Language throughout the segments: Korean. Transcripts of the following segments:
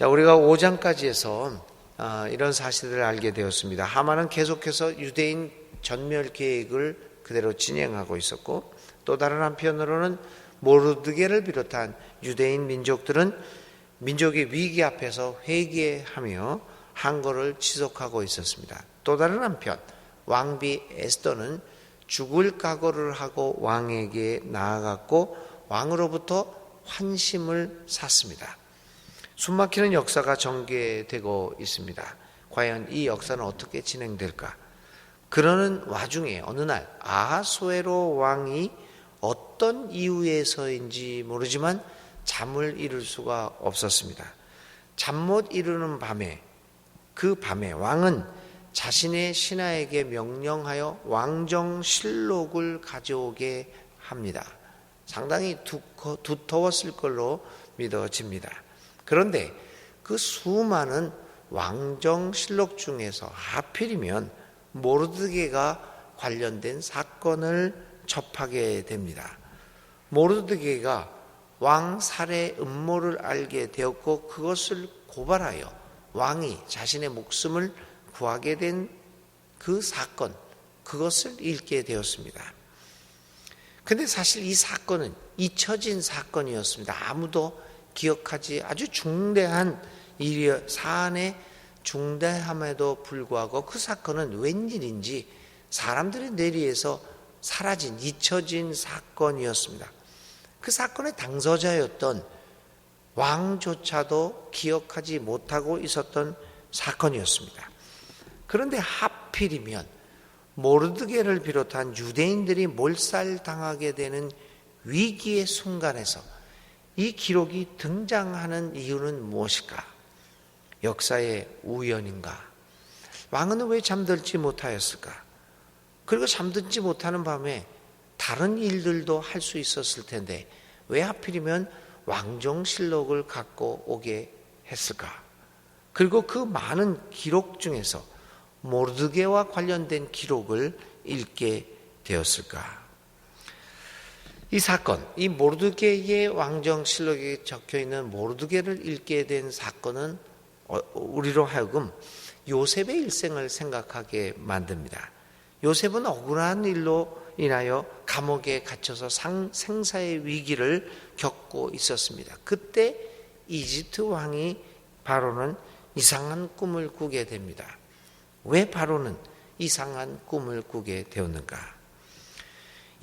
자, 우리가 5장까지 해서 이런 사실들을 알게 되었습니다. 하만은 계속해서 유대인 전멸 계획을 그대로 진행하고 있었고, 또 다른 한편으로는 모르드게를 비롯한 유대인 민족들은 민족의 위기 앞에서 회개하며 항거를 지속하고 있었습니다. 또 다른 한편 왕비 에스더는 죽을 각오를 하고 왕에게 나아갔고 왕으로부터 환심을 샀습니다. 숨막히는 역사가 전개되고 있습니다. 과연 이 역사는 어떻게 진행될까? 그러는 와중에 어느 날 아하수에로 왕이 어떤 이유에서인지 모르지만 잠을 이룰 수가 없었습니다. 잠 못 이루는 밤에, 그 밤에 왕은 자신의 신하에게 명령하여 왕정실록을 가져오게 합니다. 상당히 두터웠을 걸로 믿어집니다. 그런데 그 수많은 왕정실록 중에서 하필이면 모르드게가 관련된 사건을 접하게 됩니다. 모르드게가 왕 살해 음모를 알게 되었고 그것을 고발하여 왕이 자신의 목숨을 구하게 된 그 사건, 그것을 읽게 되었습니다. 근데 사실 이 사건은 잊혀진 사건이었습니다. 아무도 기억하지, 아주 중대한 사안의 중대함에도 불구하고 그 사건은 웬일인지 사람들의 뇌리에서 사라진, 잊혀진 사건이었습니다. 그 사건의 당사자였던 왕조차도 기억하지 못하고 있었던 사건이었습니다. 그런데 하필이면 모르드게를 비롯한 유대인들이 몰살당하게 되는 위기의 순간에서 이 기록이 등장하는 이유는 무엇일까? 역사의 우연인가? 왕은 왜 잠들지 못하였을까? 그리고 잠들지 못하는 밤에 다른 일들도 할 수 있었을 텐데 왜 하필이면 왕정실록을 갖고 오게 했을까? 그리고 그 많은 기록 중에서 모르드게와 관련된 기록을 읽게 되었을까? 이 사건, 이 모르드게의 왕정실록에 적혀있는 모르드게를 읽게 된 사건은 우리로 하여금 요셉의 일생을 생각하게 만듭니다. 요셉은 억울한 일로 인하여 감옥에 갇혀서 생사의 위기를 겪고 있었습니다. 그때 이집트 왕이 바로는 이상한 꿈을 꾸게 됩니다. 왜 바로는 이상한 꿈을 꾸게 되었는가?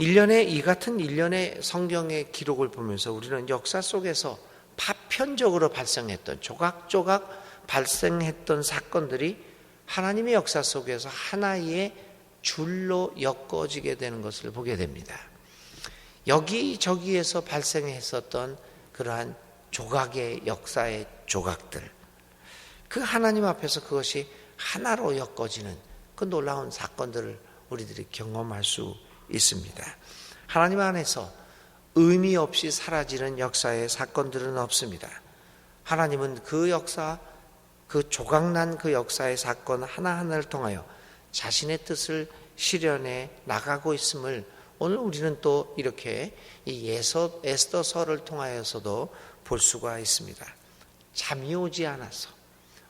이 같은 일련의 성경의 기록을 보면서 우리는 역사 속에서 파편적으로 발생했던, 조각조각 발생했던 사건들이 하나님의 역사 속에서 하나의 줄로 엮어지게 되는 것을 보게 됩니다. 여기저기에서 발생했었던 그러한 조각의 역사의 조각들, 그 하나님 앞에서 그것이 하나로 엮어지는 그 놀라운 사건들을 우리들이 경험할 수 있습니다. 하나님 안에서 의미 없이 사라지는 역사의 사건들은 없습니다. 하나님은 그 역사, 그 조각난 그 역사의 사건 하나하나를 통하여 자신의 뜻을 실현해 나가고 있음을 오늘 우리는 또 이렇게 이 에스더서를 통하여서도 볼 수가 있습니다. 잠이 오지 않아서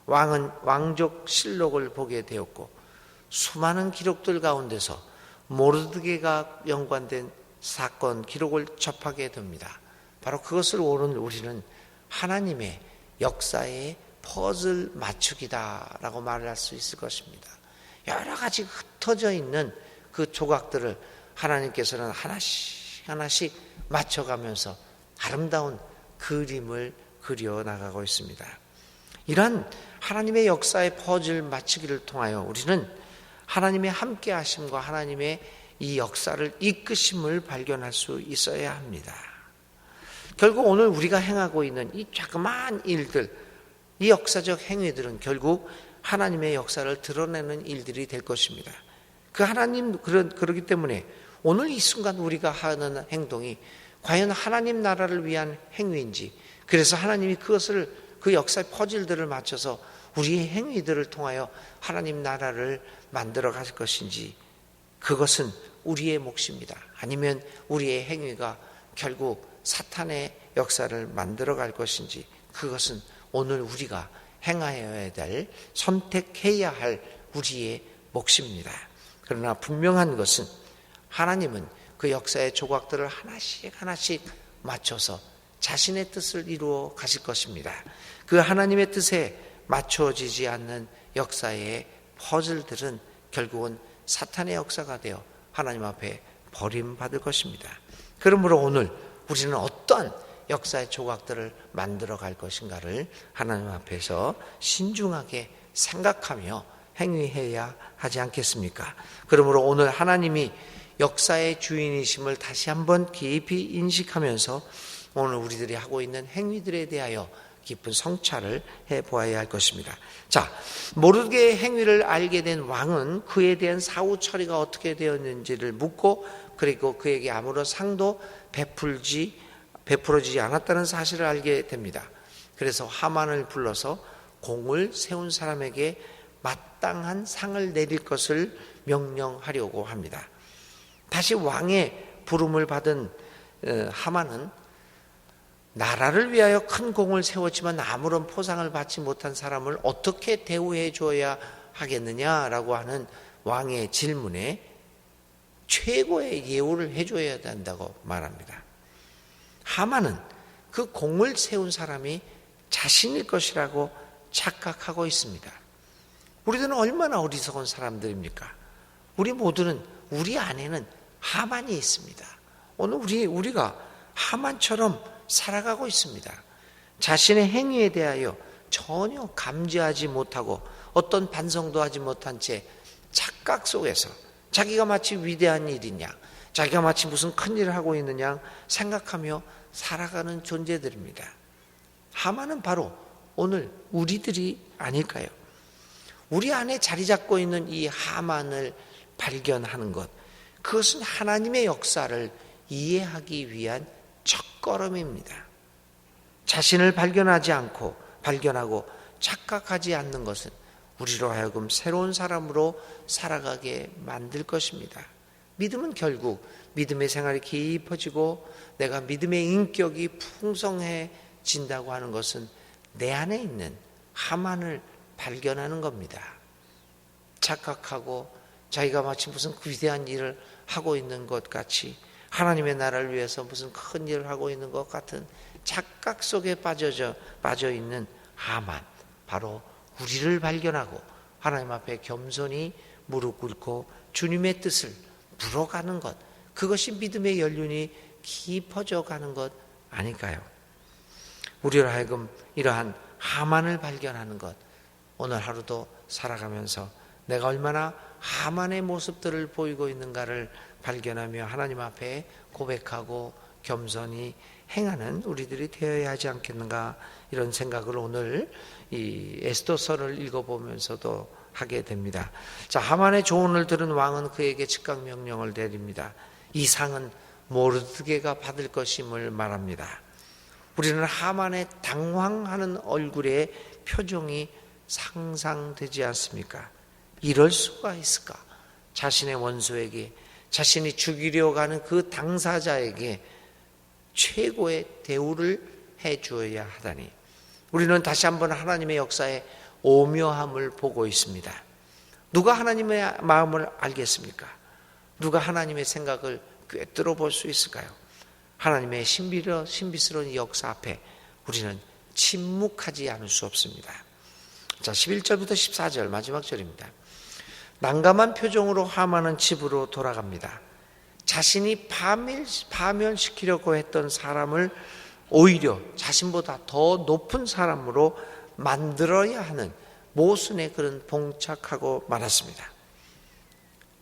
왕은 왕족 실록을 보게 되었고 수많은 기록들 가운데서 모르드게가 연관된 사건 기록을 접하게 됩니다. 바로 그것을 오늘 우리는 하나님의 역사의 퍼즐 맞추기다라고 말할 수 있을 것입니다. 여러 가지 흩어져 있는 그 조각들을 하나님께서는 하나씩 하나씩 맞춰가면서 아름다운 그림을 그려나가고 있습니다. 이러한 하나님의 역사의 퍼즐 맞추기를 통하여 우리는 하나님의 함께 하심과 하나님의 이 역사를 이끄심을 발견할 수 있어야 합니다. 결국 오늘 우리가 행하고 있는 이 자그마한 일들, 이 역사적 행위들은 결국 하나님의 역사를 드러내는 일들이 될 것입니다. 그러기 때문에 오늘 이 순간 우리가 하는 행동이 과연 하나님 나라를 위한 행위인지, 그래서 하나님이 그 역사의 퍼즐들을 맞춰서 우리의 행위들을 통하여 하나님 나라를 만들어 갈 것인지, 그것은 우리의 몫입니다. 아니면 우리의 행위가 결국 사탄의 역사를 만들어 갈 것인지, 그것은 오늘 우리가 행하여야 될, 선택해야 할 우리의 몫입니다. 그러나 분명한 것은 하나님은 그 역사의 조각들을 하나씩 하나씩 맞춰서 자신의 뜻을 이루어 가실 것입니다. 그 하나님의 뜻에 맞춰지지 않는 역사의 퍼즐들은 결국은 사탄의 역사가 되어 하나님 앞에 버림받을 것입니다. 그러므로 오늘 우리는 어떠한 역사의 조각들을 만들어 갈 것인가를 하나님 앞에서 신중하게 생각하며 행위해야 하지 않겠습니까? 그러므로 오늘 하나님이 역사의 주인이심을 다시 한번 깊이 인식하면서 오늘 우리들이 하고 있는 행위들에 대하여 깊은 성찰을 해보아야 할 것입니다. 자, 모르게의 행위를 알게 된 왕은 그에 대한 사후 처리가 어떻게 되었는지를 묻고, 그리고 그에게 아무런 상도 베풀어지지 않았다는 사실을 알게 됩니다. 그래서 하만을 불러서 공을 세운 사람에게 마땅한 상을 내릴 것을 명령하려고 합니다. 다시 왕의 부름을 받은 하만은 나라를 위하여 큰 공을 세웠지만 아무런 포상을 받지 못한 사람을 어떻게 대우해 줘야 하겠느냐라고 하는 왕의 질문에 최고의 예우를 해줘야 된다고 말합니다. 하만은 그 공을 세운 사람이 자신일 것이라고 착각하고 있습니다. 우리들은 얼마나 어리석은 사람들입니까? 우리 모두는 우리 안에는 하만이 있습니다. 오늘 우리가 하만처럼 살아가고 있습니다. 자신의 행위에 대하여 전혀 감지하지 못하고 어떤 반성도 하지 못한 채 착각 속에서 자기가 마치 위대한 일이냐, 자기가 마치 무슨 큰 일을 하고 있느냐 생각하며 살아가는 존재들입니다. 하만은 바로 오늘 우리들이 아닐까요? 우리 안에 자리 잡고 있는 이 하만을 발견하는 것, 그것은 하나님의 역사를 이해하기 위한 첫걸음입니다. 자신을 발견하고 착각하지 않는 것은 우리로 하여금 새로운 사람으로 살아가게 만들 것입니다. 믿음은 결국 믿음의 생활이 깊어지고 내가 믿음의 인격이 풍성해진다고 하는 것은 내 안에 있는 하만을 발견하는 겁니다. 착각하고 자기가 마치 무슨 위대한 일을 하고 있는 것 같이, 하나님의 나라를 위해서 무슨 큰 일을 하고 있는 것 같은 착각 속에 빠져 있는 하만, 바로 우리를 발견하고 하나님 앞에 겸손히 무릎 꿇고 주님의 뜻을 물어가는 것, 그것이 믿음의 연륜이 깊어져 가는 것 아닐까요? 우리로 하여금 이러한 하만을 발견하는 것, 오늘 하루도 살아가면서 내가 얼마나 하만의 모습들을 보이고 있는가를 발견하며 하나님 앞에 고백하고 겸손히 행하는 우리들이 되어야 하지 않겠는가, 이런 생각을 오늘 이 에스더서를 읽어보면서도 하게 됩니다. 자, 하만의 조언을 들은 왕은 그에게 즉각 명령을 내립니다. 이 상은 모르드게가 받을 것임을 말합니다. 우리는 하만의 당황하는 얼굴의 표정이 상상되지 않습니까? 이럴 수가 있을까? 자신의 원수에게, 자신이 죽이려고 하는 그 당사자에게 최고의 대우를 해 주어야 하다니. 우리는 다시 한번 하나님의 역사의 오묘함을 보고 있습니다. 누가 하나님의 마음을 알겠습니까? 누가 하나님의 생각을 꿰뚫어 볼 수 있을까요? 하나님의 신비스러운 이 역사 앞에 우리는 침묵하지 않을 수 없습니다. 자, 11절부터 14절 마지막 절입니다. 난감한 표정으로 하만은 집으로 돌아갑니다. 자신이 파멸시키려고 했던 사람을 오히려 자신보다 더 높은 사람으로 만들어야 하는 모순에 그런 봉착하고 말았습니다.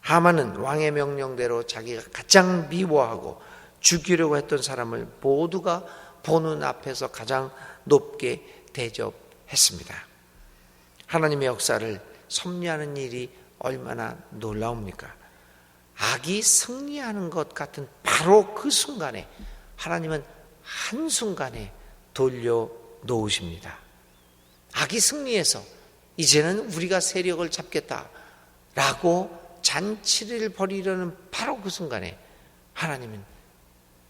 하만은 왕의 명령대로 자기가 가장 미워하고 죽이려고 했던 사람을 모두가 보는 앞에서 가장 높게 대접했습니다. 하나님의 역사를 섭리하는 일이 얼마나 놀라웁니까? 악이 승리하는 것 같은 바로 그 순간에 하나님은 한순간에 돌려놓으십니다. 악이 승리해서 이제는 우리가 세력을 잡겠다라고 잔치를 벌이려는 바로 그 순간에 하나님은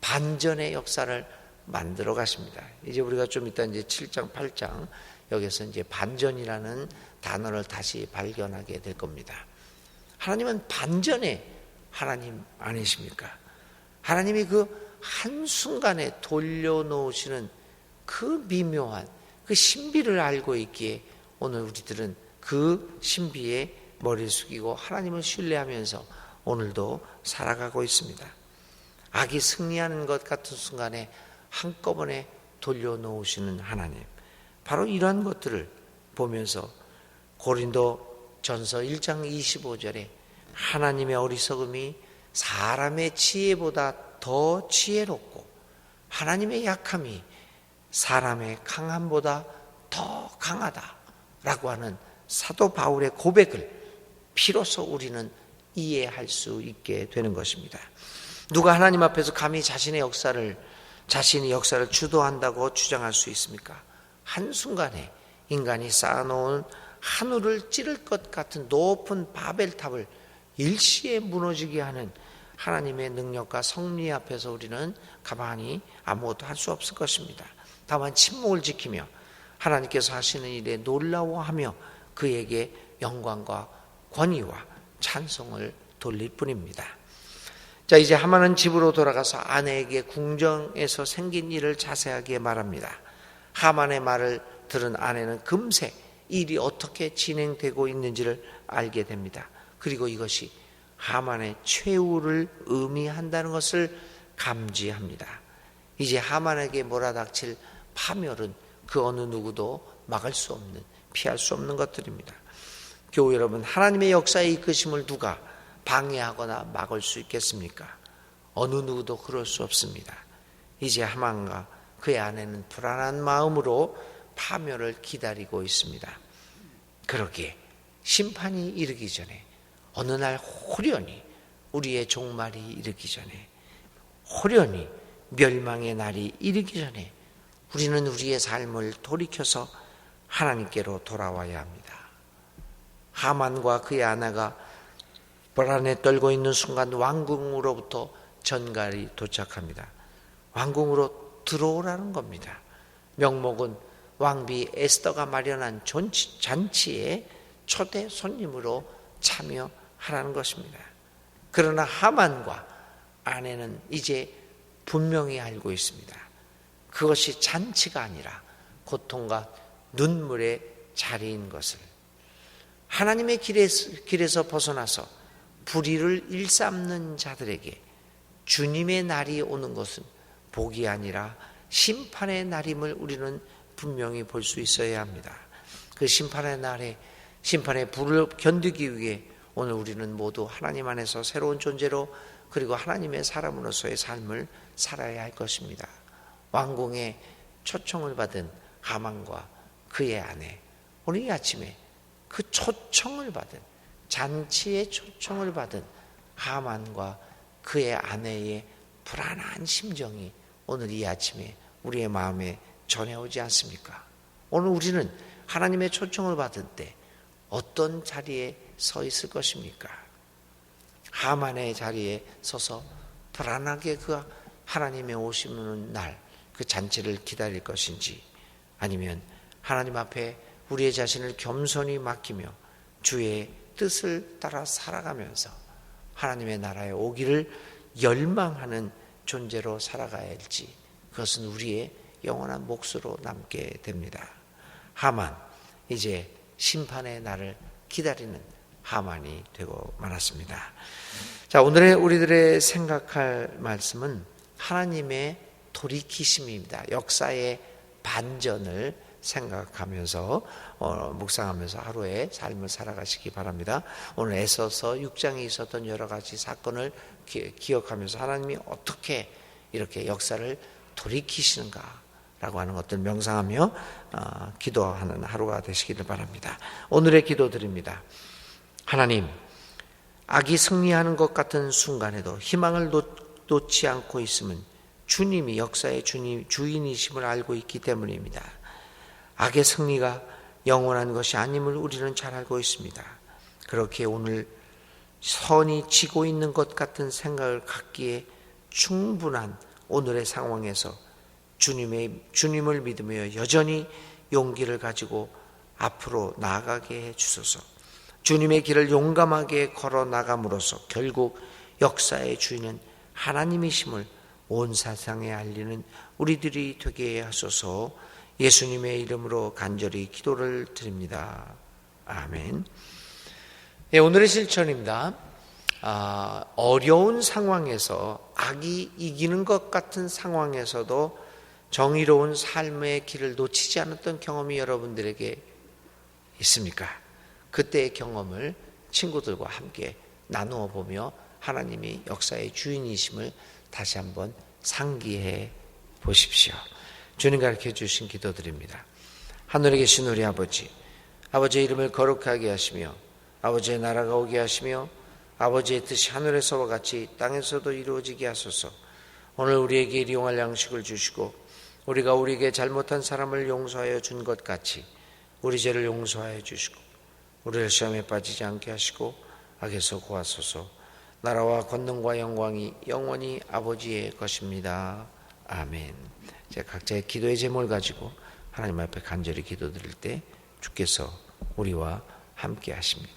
반전의 역사를 만들어 가십니다. 이제 우리가 좀 이따 이제 7장, 8장 여기서 이제 반전이라는 단어를 다시 발견하게 될 겁니다. 하나님은 반전의 하나님 아니십니까? 하나님이 그 한순간에 돌려놓으시는 그 미묘한 그 신비를 알고 있기에 오늘 우리들은 그 신비에 머리를 숙이고 하나님을 신뢰하면서 오늘도 살아가고 있습니다. 악이 승리하는 것 같은 순간에 한꺼번에 돌려놓으시는 하나님, 바로 이러한 것들을 보면서 고린도 전서 1장 25절에 하나님의 어리석음이 사람의 지혜보다 더 지혜롭고 하나님의 약함이 사람의 강함보다 더 강하다라고 하는 사도 바울의 고백을 비로소 우리는 이해할 수 있게 되는 것입니다. 누가 하나님 앞에서 감히 자신의 역사를 주도한다고 주장할 수 있습니까? 한순간에 인간이 쌓아놓은 하늘을 찌를 것 같은 높은 바벨탑을 일시에 무너지게 하는 하나님의 능력과 섭리 앞에서 우리는 가만히 아무것도 할 수 없을 것입니다. 다만 침묵을 지키며 하나님께서 하시는 일에 놀라워하며 그에게 영광과 권위와 찬송을 돌릴 뿐입니다. 자, 이제 하만은 집으로 돌아가서 아내에게 궁정에서 생긴 일을 자세하게 말합니다. 하만의 말을 들은 아내는 금세 일이 어떻게 진행되고 있는지를 알게 됩니다. 그리고 이것이 하만의 최후를 의미한다는 것을 감지합니다. 이제 하만에게 몰아닥칠 파멸은 그 어느 누구도 막을 수 없는, 피할 수 없는 것들입니다. 교우 여러분, 하나님의 역사의 이끄심을 누가 방해하거나 막을 수 있겠습니까? 어느 누구도 그럴 수 없습니다. 이제 하만과 그의 아내는 불안한 마음으로 파멸을 기다리고 있습니다. 그러기에 심판이 이르기 전에, 어느 날 호련히 우리의 종말이 이르기 전에, 호련히 멸망의 날이 이르기 전에 우리는 우리의 삶을 돌이켜서 하나님께로 돌아와야 합니다. 하만과 그의 아내가 불안에 떨고 있는 순간 왕궁으로부터 전갈이 도착합니다. 왕궁으로 들어오라는 겁니다. 명목은 왕비 에스더가 마련한 잔치에 초대 손님으로 참여하라는 것입니다. 그러나 하만과 아내는 이제 분명히 알고 있습니다. 그것이 잔치가 아니라 고통과 눈물의 자리인 것을. 하나님의 길에서 벗어나서 불의를 일삼는 자들에게 주님의 날이 오는 것은 복이 아니라 심판의 날임을 우리는 분명히 볼 수 있어야 합니다. 그 심판의 불을 견디기 위해 오늘 우리는 모두 하나님 안에서 새로운 존재로, 그리고 하나님의 사람으로서의 삶을 살아야 할 것입니다. 왕궁의 초청을 받은 하만과 그의 아내, 오늘 이 아침에 그 초청을 받은, 잔치의 초청을 받은 하만과 그의 아내의 불안한 심정이 오늘 이 아침에 우리의 마음에 전해오지 않습니까? 오늘 우리는 하나님의 초청을 받을 때 어떤 자리에 서 있을 것입니까? 하만의 자리에 서서 불안하게 그 하나님의 오시는 날, 그 잔치를 기다릴 것인지, 아니면 하나님 앞에 우리의 자신을 겸손히 맡기며 주의 뜻을 따라 살아가면서 하나님의 나라에 오기를 열망하는 존재로 살아가야 할지, 그것은 우리의 영원한 몫으로 남게 됩니다. 하만, 이제 심판의 날을 기다리는 하만이 되고 말았습니다. 자, 오늘의 우리들의 생각할 말씀은 하나님의 돌이키심입니다. 역사의 반전을 생각하면서 묵상하면서 하루의 삶을 살아가시기 바랍니다. 오늘 에서서 6장에 있었던 여러 가지 사건을 기억하면서 하나님이 어떻게 이렇게 역사를 돌이키시는가라고 하는 것들 명상하며 기도하는 하루가 되시기를 바랍니다. 오늘의 기도 드립니다. 하나님, 악이 승리하는 것 같은 순간에도 희망을 놓지 않고 있음은 주님이 역사의 주인이심을 알고 있기 때문입니다. 악의 승리가 영원한 것이 아님을 우리는 잘 알고 있습니다. 그렇게 오늘 선이 지고 있는 것 같은 생각을 갖기에 충분한 오늘의 상황에서 주님을 믿으며 여전히 용기를 가지고 앞으로 나아가게 해 주소서. 주님의 길을 용감하게 걸어 나감으로써 결국 역사의 주인은 하나님이심을 온 세상에 알리는 우리들이 되게 하소서. 예수님의 이름으로 간절히 기도를 드립니다. 아멘. 네, 오늘의 실천입니다. 어려운 상황에서, 악이 이기는 것 같은 상황에서도 정의로운 삶의 길을 놓치지 않았던 경험이 여러분들에게 있습니까? 그때의 경험을 친구들과 함께 나누어 보며 하나님이 역사의 주인이심을 다시 한번 상기해 보십시오. 주님 가르쳐 주신 기도 드립니다. 하늘에 계신 우리 아버지, 아버지의 이름을 거룩하게 하시며 아버지의 나라가 오게 하시며 아버지의 뜻이 하늘에서와 같이 땅에서도 이루어지게 하소서. 오늘 우리에게 일용할 양식을 주시고 우리가 우리에게 잘못한 사람을 용서하여 준 것 같이 우리 죄를 용서하여 주시고 우리를 시험에 빠지지 않게 하시고 악에서 구하소서. 나라와 권능과 영광이 영원히 아버지의 것입니다. 아멘. 각자의 기도의 제목을 가지고 하나님 앞에 간절히 기도드릴 때 주께서 우리와 함께 하십니다.